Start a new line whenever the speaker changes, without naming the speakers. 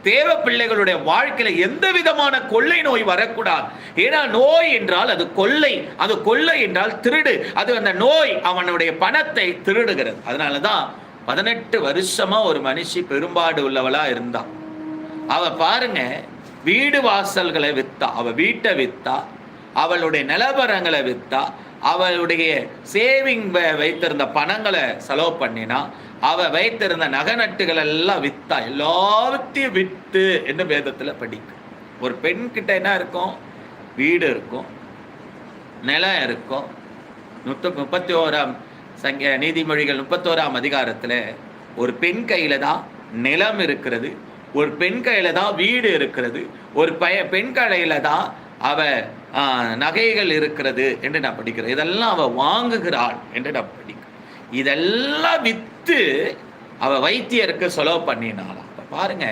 தேவ பிள்ளைகளுடைய வாழ்க்கையில எந்த விதமான கொள்ளை நோய் வரக்கூடாது. ஏன்னா நோய் என்றால் அது கொள்ளை, அது கொள்ளை என்றால் திருடு. அது அந்த நோய் அவனுடைய பணத்தை திருடுகிறது. அதனாலதான் 18 வருஷமா ஒரு மனுஷி பெரும்பாடு உள்ளவளா இருந்தா. அவ பாருங்க, வீடு வாசல்களை வித்தா, அவ வீட்டை வித்தா, அவளுடைய நிலவரங்களை வித்தா, அவளுடைய சேவிங் வைத்திருந்த பணங்களை செலவு பண்ணினா, அவ வைத்திருந்த நகநட்டுகள் எல்லாம் வித்தா, எல்லாத்தையும் வித்து என்ன வேதத்துல படிக்கும். ஒரு பெண் கிட்ட என்ன இருக்கும்? வீடு இருக்கும், நிலம் இருக்கும். 31ஆம் நீதிமொழிகள் 31ஆம் அதிகாரத்துல ஒரு பெண் கையில தான் நிலம் இருக்கிறது, ஒரு பெண் கையில தான் வீடு இருக்கிறது, ஒரு பெண் கையில தான் அவ நகைகள் இருக்கிறது என்று நான் படிக்கிறேன். இதெல்லாம் அவ வாங்குகிறாள் என்று நான் படிக்கிறேன். இதெல்லாம் வித்து அவ வைத்தியருக்கு செலவு பண்ணினாலாம். பாருங்க.